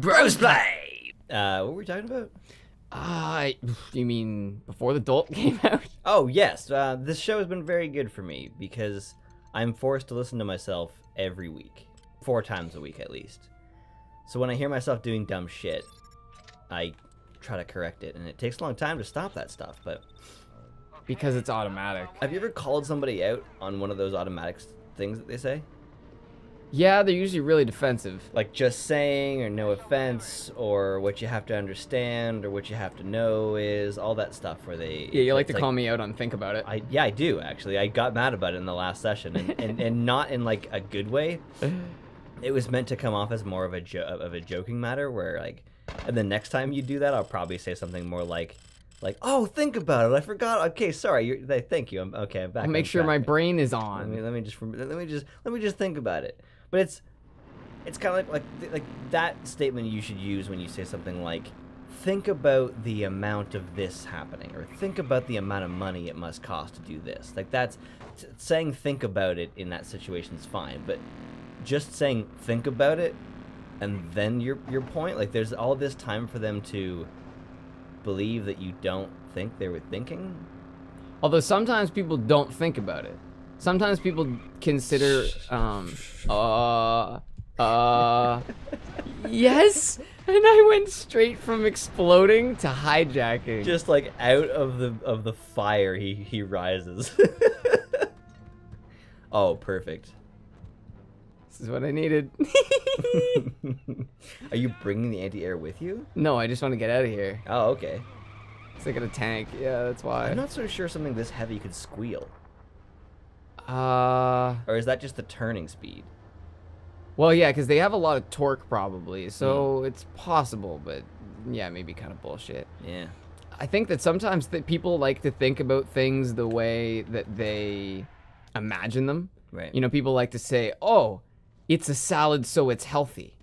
Brosplay! What were we talking about? You mean before the Dolt came out? Oh, yes. This show has been very good for me because I'm forced to listen to myself every week. 4 times a week, at least. So when I hear myself doing dumb shit, I try to correct it, and it takes a long time to stop that stuff, but... Because it's automatic. Have you ever called somebody out on one of those automatic things that they say? Yeah, they're usually really defensive. Like just saying, or no offense, or what you have to understand, or what you have to know is, all that stuff where they... Yeah, you like to call me out on think about it. I do, actually. I got mad about it in the last session, and not in, like, a good way. It was meant to come off as more of a joking matter, where, like... And the next time you do that, I'll probably say something more like, oh, think about it. I forgot. Okay, sorry. Thank you. I'm back. I'll make sure my brain is on. Let me just think about it. But it's kind of like that statement you should use when you say something like, think about the amount of this happening, or think about the amount of money it must cost to do this. Like that's saying think about it in that situation is fine, but just saying think about it and then your point, like there's all this time for them to believe that you don't think they were thinking. Although sometimes people don't think about it. Sometimes people consider, yes? And I went straight from exploding to hijacking. Just like out of the fire he rises. Oh, perfect. This is what I needed. Are you bringing the anti-air with you? No, I just want to get out of here. Oh, okay. It's like in a tank. Yeah, that's why. I'm not so sure something this heavy could squeal. Or is that just the turning speed? Well, yeah, because they have a lot of torque probably, so it's possible, but yeah, maybe kind of bullshit. Yeah. I think that sometimes that people like to think about things the way that they imagine them. Right. You know, people like to say, oh, it's a salad, so it's healthy,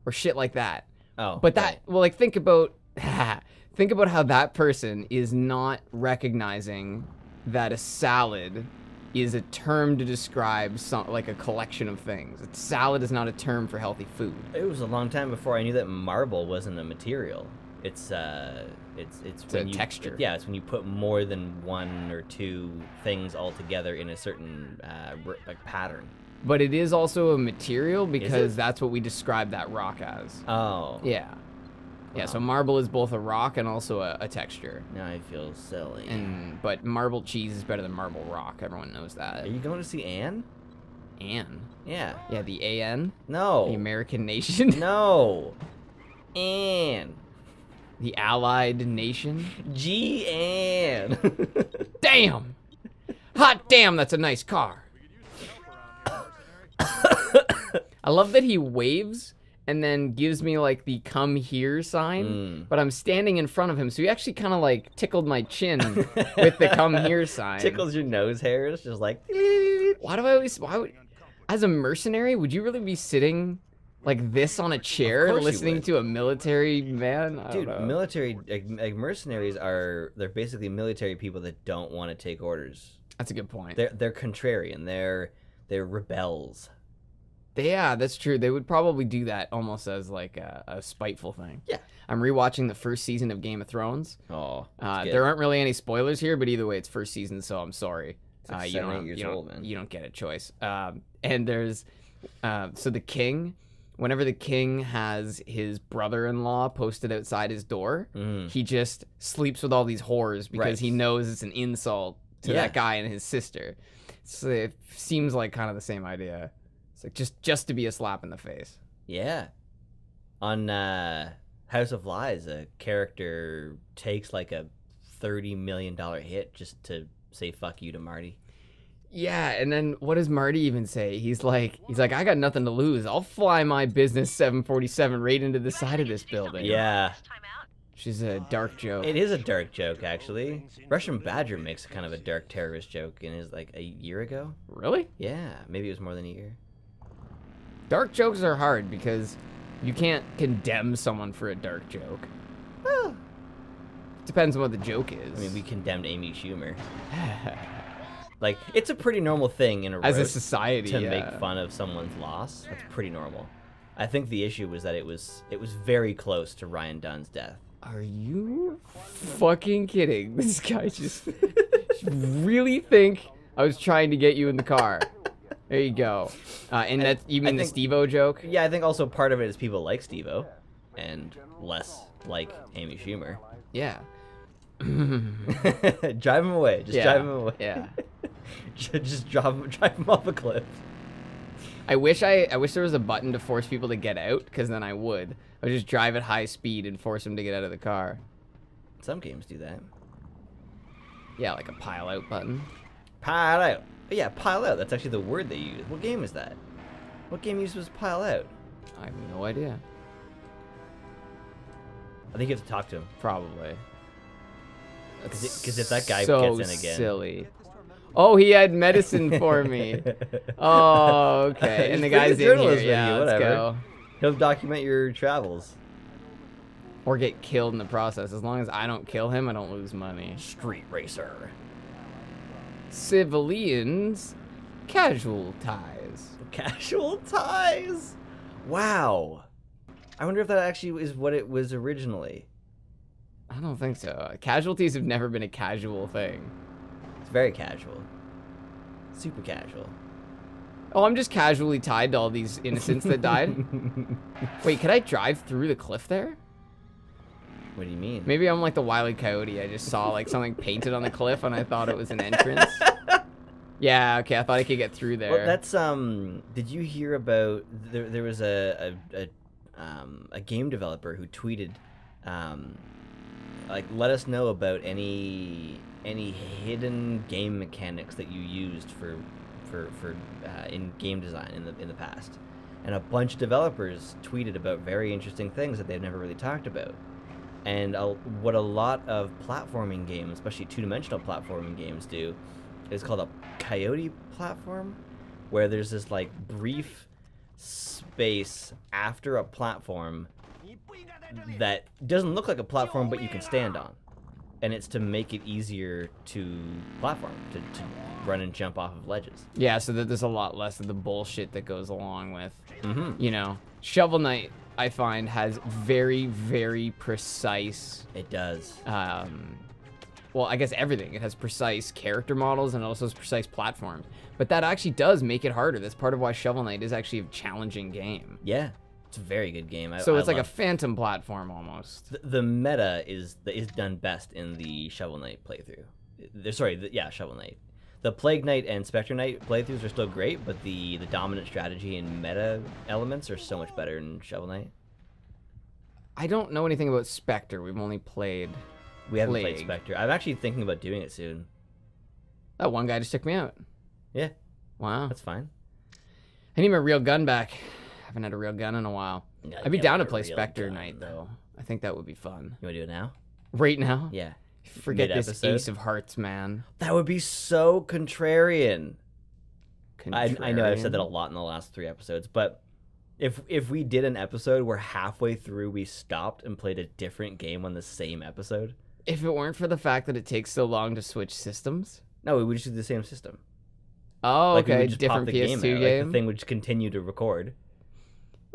or shit like that. Oh. But that, well, like, think about how that person is not recognizing that a salad is a term to describe like a collection of things. Salad is not a term for healthy food. It was a long time before I knew that marble wasn't a material. It's a texture. It's when you put more than 1 or 2 things all together in a certain like pattern. But it is also a material because that's what we describe that rock as. Oh. Yeah. Wow. Yeah, so marble is both a rock and also a texture. Now I feel silly. But marble cheese is better than marble rock. Everyone knows that. Are you going to see Anne? Anne? Yeah. Yeah, the AN? No. The American nation? No. Anne. The Allied nation? Anne. Damn! Hot damn, that's a nice car. I love that he waves and then gives me like the come here sign, but I'm standing in front of him, so he actually kind of like tickled my chin with the come here sign. Tickles your nose hairs, just like... As a mercenary, would you really be sitting like this on a chair listening to a military man? Dude, military, like mercenaries they're basically military people that don't want to take orders. That's a good point. They're contrarian, they're rebels. Yeah, that's true. They would probably do that almost as like a spiteful thing. Yeah. I'm rewatching the first season of Game of Thrones. Oh, there aren't really any spoilers here, but either way, it's first season, so I'm sorry. It's like 7 or 8 years old, man. You don't get a choice. And there's so the king, whenever the king has his brother-in-law posted outside his door, he just sleeps with all these whores because he knows it's an insult to that guy and his sister. So it seems like kind of the same idea. Like just to be a slap in the face. Yeah. On House of Lies, a character takes like a $30 million hit just to say fuck you to Marty. Yeah, and then what does Marty even say? He's like, I got nothing to lose. I'll fly my business 747 right into the side of this building. Yeah. She's a dark joke. It is a dark joke, actually. Russian Badger makes kind of a dark terrorist joke in his like a year ago. Really? Yeah, maybe it was more than a year. Dark jokes are hard because you can't condemn someone for a dark joke. Well, depends on what the joke is. I mean, we condemned Amy Schumer. Like, it's a pretty normal thing in a as a roast society to make fun of someone's loss. That's pretty normal. I think the issue was that it was very close to Ryan Dunn's death. Are you fucking kidding? This guy just really think I was trying to get you in the car. There you go. And that's, you mean the Steve-O joke? Yeah, I think also part of it is people like Steve-O and less like Amy Schumer. Yeah. Drive him away. Just drive him away. Yeah. Just drive him off a cliff. I wish there was a button to force people to get out, because then I would just drive at high speed and force them to get out of the car. Some games do that. Yeah, like a pile out button. Pile out. Yeah, pile out. That's actually the word they use. What game is that? What game uses pile out? I have no idea. I think you have to talk to him. Probably. Because if that guy so gets in again. Silly. Oh, he had medicine for me. Oh, okay. And the guy's in here. Yeah, let's go. He'll document your travels. Or get killed in the process. As long as I don't kill him, I don't lose money. Street racer. Civilians, casual ties. Casual ties? Wow. I wonder if that actually is what it was originally. I don't think so. Casualties have never been a casual thing. It's very casual. Super casual. Oh, I'm just casually tied to all these innocents that died. Wait, could I drive through the cliff there? What do you mean? Maybe I'm like the Wile E. Coyote. I just saw like something painted on the cliff and I thought it was an entrance. Yeah, okay, I thought I could get through there. Well, that's did you hear about there was a game developer who tweeted like, let us know about any hidden game mechanics that you used for in game design in the past. And a bunch of developers tweeted about very interesting things that they've never really talked about. And what a lot of platforming games, especially two-dimensional platforming games, do is called a coyote platform, where there's this like brief space after a platform that doesn't look like a platform but you can stand on, and it's to make it easier to platform, to run and jump off of ledges. Yeah, so that there's a lot less of the bullshit that goes along with, you know, Shovel Knight, I find, has very, very precise... It does. Well, I guess everything. It has precise character models and it also has precise platforms. But that actually does make it harder. That's part of why Shovel Knight is actually a challenging game. Yeah, it's a very good game. So it's like a phantom platform almost. The meta is done best in the Shovel Knight playthrough. Shovel Knight. The Plague Knight and Spectre Knight playthroughs are still great, but the dominant strategy and meta elements are so much better in Shovel Knight. I don't know anything about Spectre. We've only played... We haven't played Spectre. I'm actually thinking about doing it soon. That one guy just took me out. Yeah. Wow. That's fine. I need my real gun back. I haven't had a real gun in a while. I'd be down to play Spectre Knight, though. I think that would be fun. You want to do it now? Right now? Yeah. Forget this Ace of Hearts, man. That would be so contrarian. Contrarian? I know I've said that a lot in the last 3 episodes, but if we did an episode where halfway through we stopped and played a different game on the same episode... If it weren't for the fact that it takes so long to switch systems? No, we would just do the same system. Oh, like, okay. We would just Different pop the PS2 game. game? Like, the thing would just continue to record.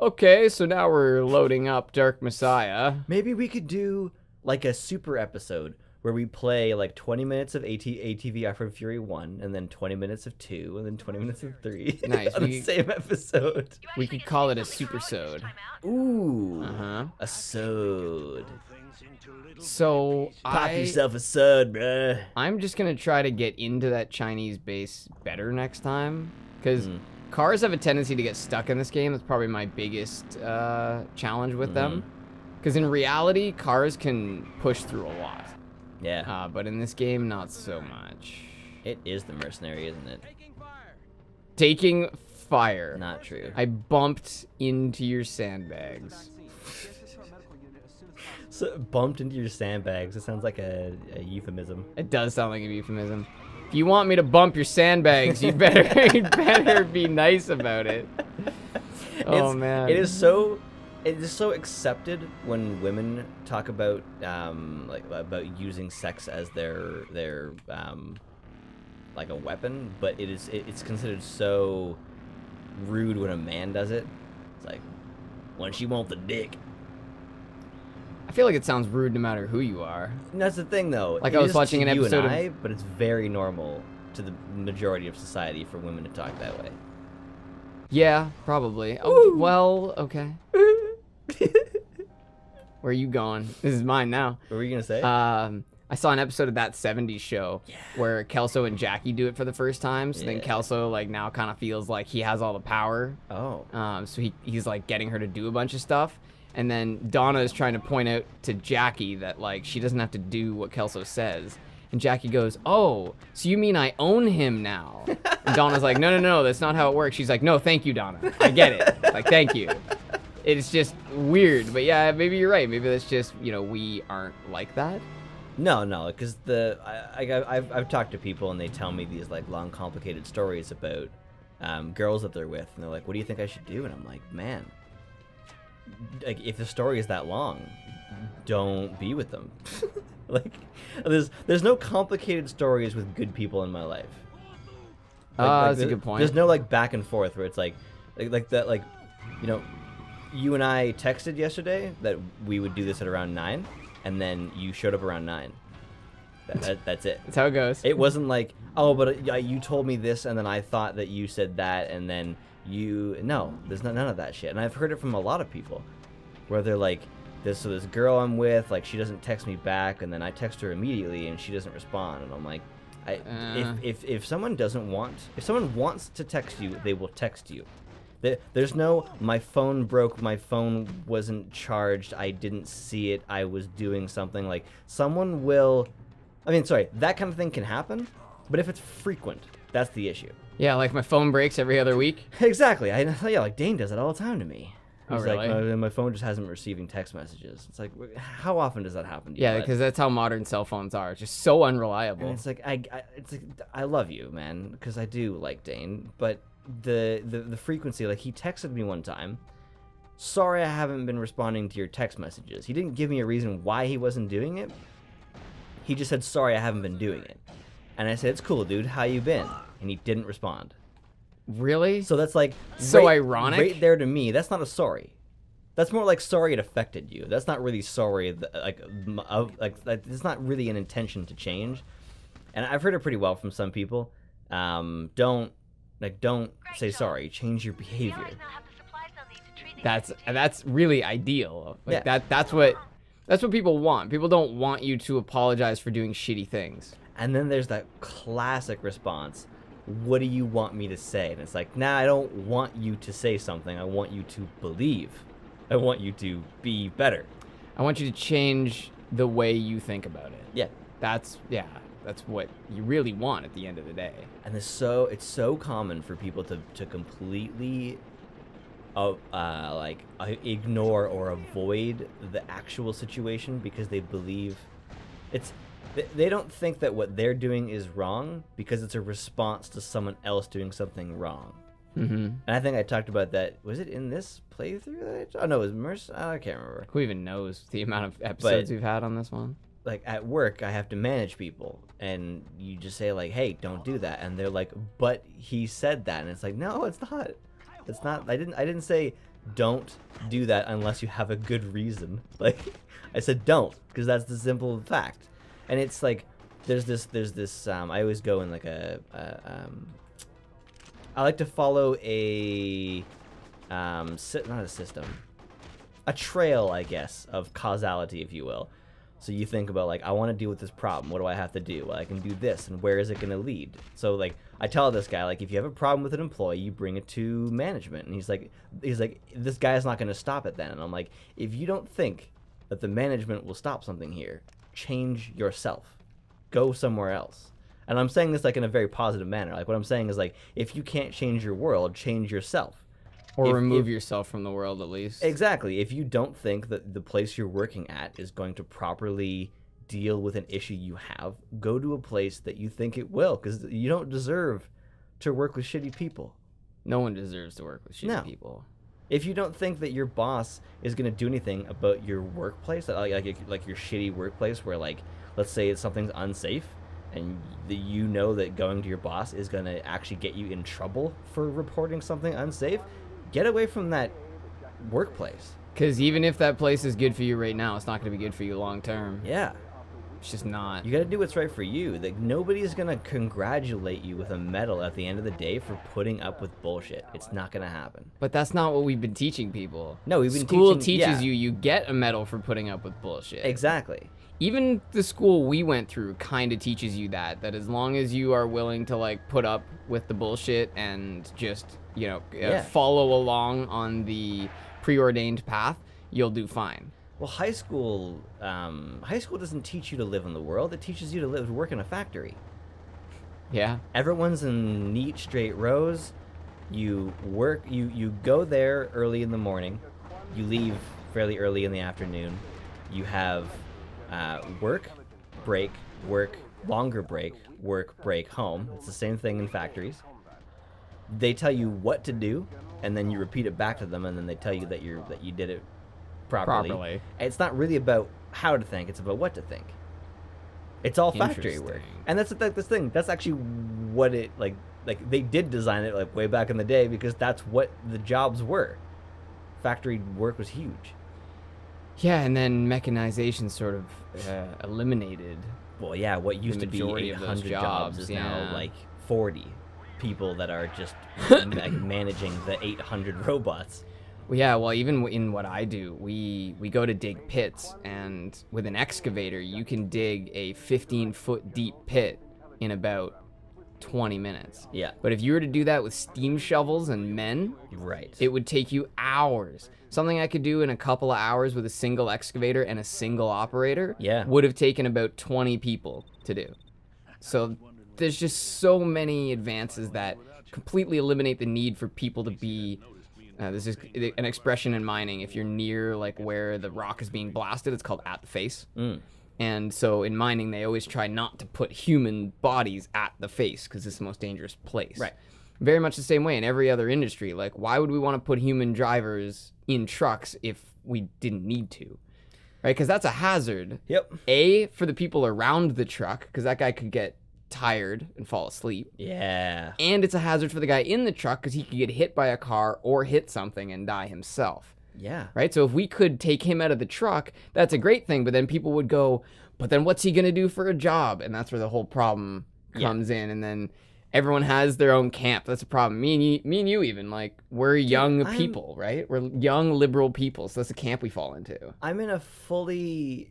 Okay, so now we're loading up Dark Messiah. Maybe we could do like a super episode where we play like 20 minutes of ATV Off-Road Fury 1, and then 20 minutes of 2, and then 20 minutes of 3. Nice. On the same episode. We could call it a super-sode. Ooh. Uh-huh. A sode. So Pop yourself a sode, bruh. I'm just going to try to get into that Chinese base better next time, because cars have a tendency to get stuck in this game. That's probably my biggest challenge with them. Because in reality, cars can push through a lot. Yeah. But in this game, not so much. It is the Mercenary, isn't it? Taking fire. Not true. I bumped into your sandbags. So, bumped into your sandbags. It sounds like a euphemism. It does sound like a euphemism. If you want me to bump your sandbags, you better be nice about it. Oh, man. It is so accepted when women talk about about using sex as their like a weapon, but it's considered so rude when a man does it. It's like, when she want the dick. I feel like it sounds rude no matter who you are. And that's the thing, though. Like It I was is watching to an you and episode I, of... but it's very normal to the majority of society for women to talk that way. Yeah, probably. Oh, well, okay. Where are you going? This is mine now. What were you gonna say? I saw an episode of That 70s Show where Kelso and Jackie do it for the first time. So then Kelso like now kind of feels like he has all the power. Oh. So he's like getting her to do a bunch of stuff. And then Donna is trying to point out to Jackie that like she doesn't have to do what Kelso says. And Jackie goes, "Oh, so you mean I own him now?" And Donna's like, no, that's not how it works. She's like, "No, thank you, Donna. I get it. Like, thank you." It's just weird. But yeah, maybe you're right. Maybe that's just, we aren't like that. No, because I've talked to people and they tell me these like long, complicated stories about girls that they're with, and they're like, "What do you think I should do?" And I'm like, man, like if the story is that long, don't be with them. Like, there's no complicated stories with good people in my life. That's a good point. There's no like back and forth where it's like that, like, you and I texted yesterday that we would do this at around 9, and then you showed up around 9. That's it. That's how it goes. It wasn't like, oh, but you told me this, and then I thought that you said that, and then no, there's none of that shit. And I've heard it from a lot of people where they're like, this girl I'm with, like, she doesn't text me back, and then I text her immediately and she doesn't respond, and I'm like, if someone wants to text you, they will text you. There's no, my phone broke, my phone wasn't charged, I didn't see it, I was doing something. Like, someone will, that kind of thing can happen, but if it's frequent, that's the issue. Yeah, like my phone breaks every other week. Exactly. Like Dane does it all the time to me. Oh, He's really? like, my phone just hasn't been receiving text messages. It's like, how often does that happen to you? Yeah, because that's how modern cell phones are. It's just so unreliable. And it's like, I love you, man, because I do like Dane, but the frequency, like, he texted me one time, "Sorry I haven't been responding to your text messages." He didn't give me a reason why he wasn't doing it. He just said, "Sorry I haven't been doing it." And I said, "It's cool, dude. How you been?" And he didn't respond. Really? So that's like so ironic. Right there to me, that's not a sorry. That's more like sorry it affected you. That's not really sorry. Like it's not really an intention to change. And I've heard it pretty well from some people. Don't say sorry. Change your behavior. That's really ideal. Like Yeah. that's what people want. People don't want you to apologize for doing shitty things. And then there's that classic response, "What do you want me to say?" And it's like, nah, I don't want you to say something. I want you to believe. I want you to be better. I want you to change the way you think about it. Yeah. That's what you really want at the end of the day. And it's so common for people to completely ignore or avoid the actual situation because they believe they don't think that what they're doing is wrong because it's a response to someone else doing something wrong. Mm-hmm. And I think I talked about that. Was it in this playthrough? No, it was Mercenaries. I can't remember. Who even knows the amount of episodes we've had on this one? Like, at work, I have to manage people, and you just say, like, "Hey, don't do that," and they're like, "But he said that," and it's like, no, it's not. It's not. I didn't say don't do that unless you have a good reason. Like, I said don't, because that's the simple fact. And it's like, there's this. I always go in like I like to follow not a system, a trail, I guess, of causality, if you will. So you think about, like, I want to deal with this problem. What do I have to do? Well, I can do this, and where is it going to lead? So, like, I tell this guy, like, if you have a problem with an employee, you bring it to management. And he's like, this guy's not going to stop it then. And I'm like, if you don't think that the management will stop something here, change yourself. Go somewhere else. And I'm saying this, like, in a very positive manner. Like, what I'm saying is, like, if you can't change your world, change yourself. Or remove yourself from the world, at least. Exactly. If you don't think that the place you're working at is going to properly deal with an issue you have, go to a place that you think it will, because you don't deserve to work with shitty people. No one deserves to work with shitty people. If you don't think that your boss is going to do anything about your workplace, like your shitty workplace where, like, let's say something's unsafe, and you know that going to your boss is going to actually get you in trouble for reporting something unsafe, get away from that workplace. Because even if that place is good for you right now, it's not going to be good for you long term. Yeah. It's just not. You got to do what's right for you. Like, nobody's going to congratulate you with a medal at the end of the day for putting up with bullshit. It's not going to happen. But that's not what we've been teaching people. No, we've been School teaching... teaches you get a medal for putting up with bullshit. Exactly. Even the school we went through kind of teaches you that as long as you are willing to, like, put up with the bullshit and just, follow along on the preordained path, you'll do fine. Well, high school doesn't teach you to live in the world. It teaches you to work in a factory. Yeah. Everyone's in neat, straight rows. You work. You go there early in the morning. You leave fairly early in the afternoon. You have work, break, work, longer break, work, break, home. It's the same thing in factories. They tell you what to do, and then you repeat it back to them, and then they tell you that you did it properly. And it's not really about how to think, it's about what to think. It's all factory work. And that's the thing. That's actually what it like they did design it like way back in the day because that's what the jobs were. Factory work was huge. Yeah, and then mechanization sort of eliminated. Well, yeah, what used to be 800 jobs is now like 40 people that are just like managing the 800 robots. Well, yeah, well, even in what I do, we go to dig pits, and with an excavator, you can dig a 15-foot deep pit in about 20 minutes. Yeah. But if you were to do that with steam shovels and men, right, it would take you hours. Something I could do in a couple of hours with a single excavator and a single operator would have taken about 20 people to do. So there's just so many advances that completely eliminate the need for people to be... this is an expression in mining. If you're near like where the rock is being blasted, it's called at the face. And so in mining, they always try not to put human bodies at the face because it's the most dangerous place. Right. Very much the same way in every other industry. Like, why would we want to put human drivers in trucks if we didn't need to? Right? Because that's a hazard. Yep. A, for the people around the truck, because that guy could get tired and fall asleep. Yeah. And it's a hazard for the guy in the truck because he could get hit by a car or hit something and die himself. Yeah. Right? So if we could take him out of the truck, that's a great thing. But then people would go, but then what's he going to do for a job? And that's where the whole problem comes in. And then everyone has their own camp. That's a problem. Me and you even, like, we're young people, right? We're young liberal people. So that's a camp we fall into. I'm in a fully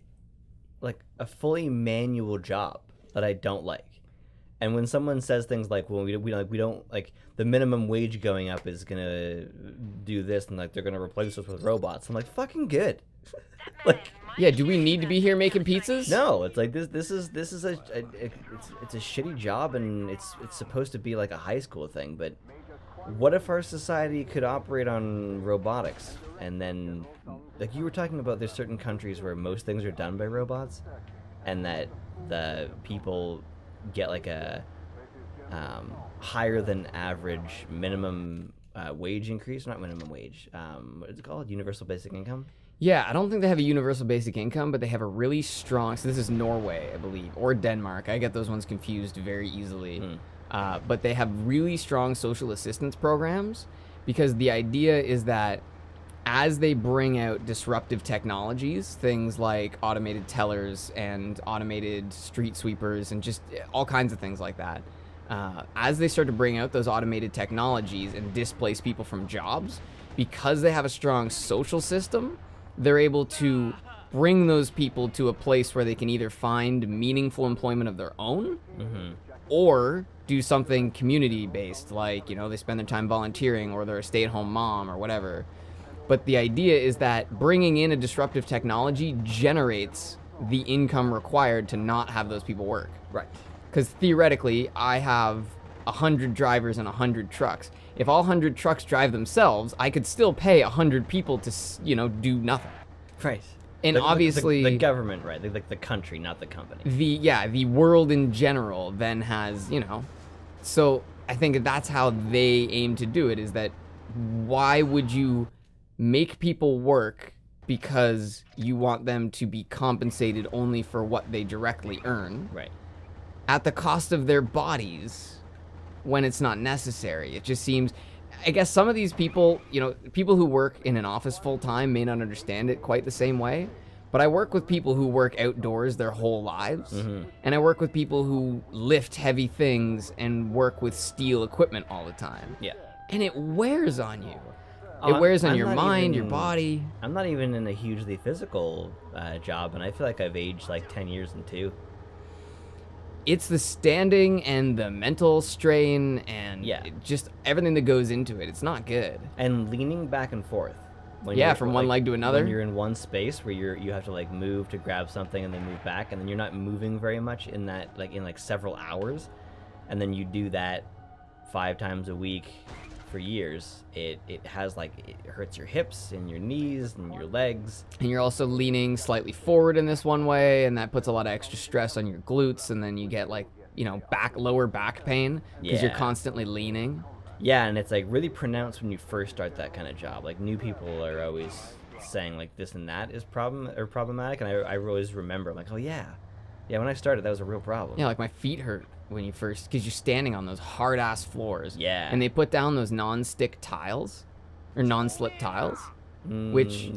manual job that I don't like. And when someone says things like, "Well, we don't like the minimum wage going up is gonna do this," and like they're gonna replace us with robots, I'm like, "Fucking good." Like, yeah, do we need to be here making pizzas? No, it's like this is it's a shitty job, and it's supposed to be like a high school thing. But what if our society could operate on robotics, and then like you were talking about, there's certain countries where most things are done by robots, and that the people get like a higher than average minimum wage increase. Not minimum wage, what is it called, universal basic income? Yeah, I don't think they have a universal basic income, but they have a really strong, so this is Norway, I believe, or Denmark. I get those ones confused very easily. But they have really strong social assistance programs, because the idea is that as they bring out disruptive technologies, things like automated tellers and automated street sweepers and just all kinds of things like that, as they start to bring out those automated technologies and displace people from jobs, because they have a strong social system, they're able to bring those people to a place where they can either find meaningful employment of their own, or do something community-based, like, they spend their time volunteering, or they're a stay-at-home mom or whatever. But the idea is that bringing in a disruptive technology generates the income required to not have those people work. Right. Because theoretically, I have 100 drivers and 100 trucks. If all 100 trucks drive themselves, I could still pay 100 people to, do nothing. Right. And obviously... The government, right? Like the country, not the company. The world in general then has, So I think that's how they aim to do it, is that why would you make people work because you want them to be compensated only for what they directly earn, right, at the cost of their bodies when it's not necessary? It just seems, I guess some of these people, people who work in an office full time may not understand it quite the same way. But I work with people who work outdoors their whole lives. And I work with people who lift heavy things and work with steel equipment all the time. Yeah. And it wears on you. It wears on your mind, your body. I'm not even in a hugely physical job, and I feel like I've aged like 10 years in 2. It's the standing and the mental strain and just everything that goes into it. It's not good. And leaning back and forth. From one leg to another. When you're in one space where you have to like move to grab something and then move back, and then you're not moving very much in that in several hours, and then you do that 5 times a week for years. It hurts your hips and your knees and your legs. And you're also leaning slightly forward in this one way, and that puts a lot of extra stress on your glutes, and then you get lower back pain because you're constantly leaning. Yeah, and it's like really pronounced when you first start that kind of job. Like new people are always saying like this and that is problematic, and I always remember like, oh yeah, when I started that was a real problem. Yeah, like my feet hurt when you first, because you're standing on those hard ass floors. Yeah. And they put down those non-stick tiles or non-slip tiles, which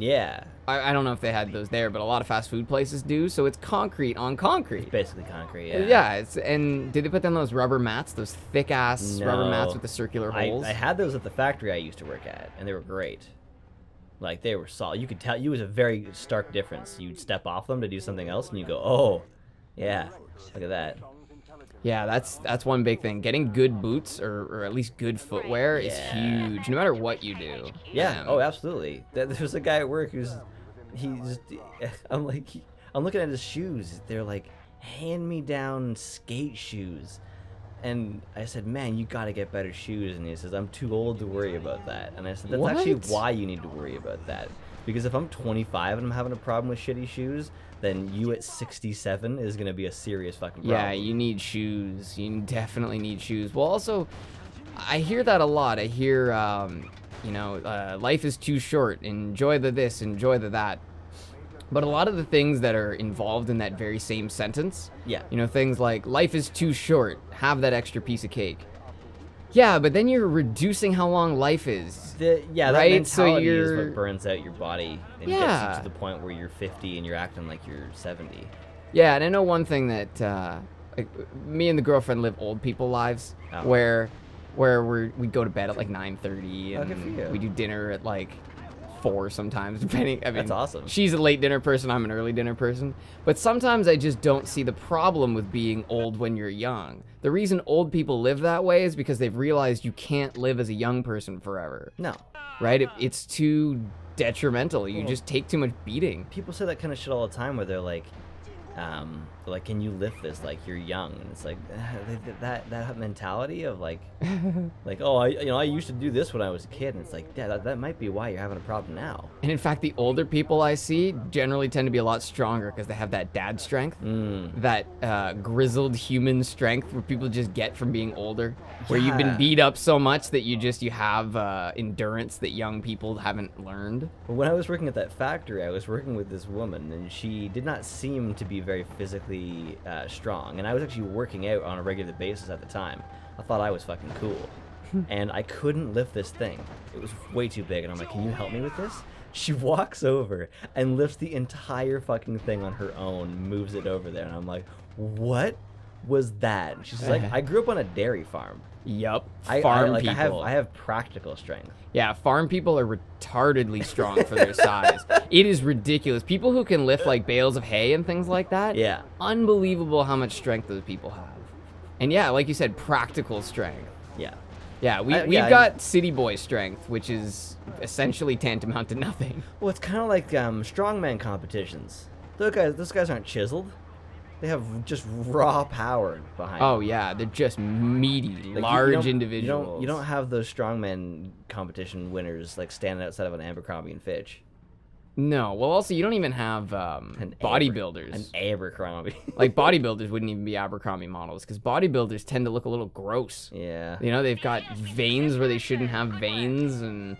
I don't know if they had those there, but a lot of fast food places do. So it's concrete on concrete. It's basically concrete. Yeah. Yeah. And did they put down those rubber mats, those thick ass rubber mats with the circular holes? I had those at the factory I used to work at, and they were great. Like they were solid. You could tell. It was a very stark difference. You'd step off them to do something else, and you go, oh, yeah, look at that. Yeah, that's one big thing. Getting good boots or at least good footwear is huge, no matter what you do. Yeah. Oh, absolutely. There's a guy at work I'm looking at his shoes. They're like hand-me-down skate shoes. And I said, man, you got to get better shoes. And he says, I'm too old to worry about that. And I said, that's actually why you need to worry about that. Because if I'm 25 and I'm having a problem with shitty shoes, then you at 67 is going to be a serious fucking problem. Yeah, you need shoes. You definitely need shoes. Well, also, I hear that a lot. I hear, life is too short. Enjoy the this, enjoy the that. But a lot of the things that are involved in that very same sentence, things like life is too short, have that extra piece of cake. Yeah, but then you're reducing how long life is. That mentality is what burns out your body and gets you to the point where you're 50 and you're acting like you're 70. Yeah, and I know one thing that me and the girlfriend live old people lives where we go to bed at like 9:30 and we do dinner at like 4 sometimes, depending. I mean, that's awesome. She's a late dinner person, I'm an early dinner person. But sometimes I just don't see the problem with being old when you're young. The reason old people live that way is because they've realized you can't live as a young person forever. No. Right? It's too detrimental. You just take too much beating. People say that kind of shit all the time where they're like, can you lift this like you're young? And it's like that mentality of like I used to do this when I was a kid, and it's like that might be why you're having a problem now. And in fact, the older people I see generally tend to be a lot stronger because they have that dad strength, that grizzled human strength where people just get from being older, where you've been beat up so much that you have endurance that young people haven't learned. When I was working at that factory, I was working with this woman, and she did not seem to be very physically strong, and I was actually working out on a regular basis at the time. I thought I was fucking cool. And I couldn't lift this thing. It was way too big, and I'm like, can you help me with this? She walks over and lifts the entire fucking thing on her own, moves it over there, and I'm like, what was that? And she's like, I grew up on a dairy farm. Yup. Farm people. I have practical strength. Yeah, farm people are retardedly strong for their size. It is ridiculous. People who can lift like bales of hay and things like that. Yeah. Unbelievable how much strength those people have. And yeah, like you said, practical strength. Yeah. Yeah, we've got city boy strength, which is essentially tantamount to nothing. Well, it's kind of like strongman competitions. Those guys aren't chiseled. They have just raw power behind them. Oh, yeah. They're just meaty, large individuals. You don't have those strongman competition winners like standing outside of an Abercrombie and Fitch. No. Well, also, you don't even have bodybuilders. An Abercrombie. Like, bodybuilders wouldn't even be Abercrombie models because bodybuilders tend to look a little gross. Yeah. They've got veins where they shouldn't have veins, and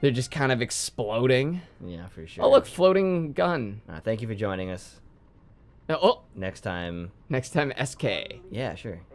they're just kind of exploding. Yeah, for sure. Oh, look, floating gun. Thank you for joining us. Oh. Next time, SK. Yeah, sure.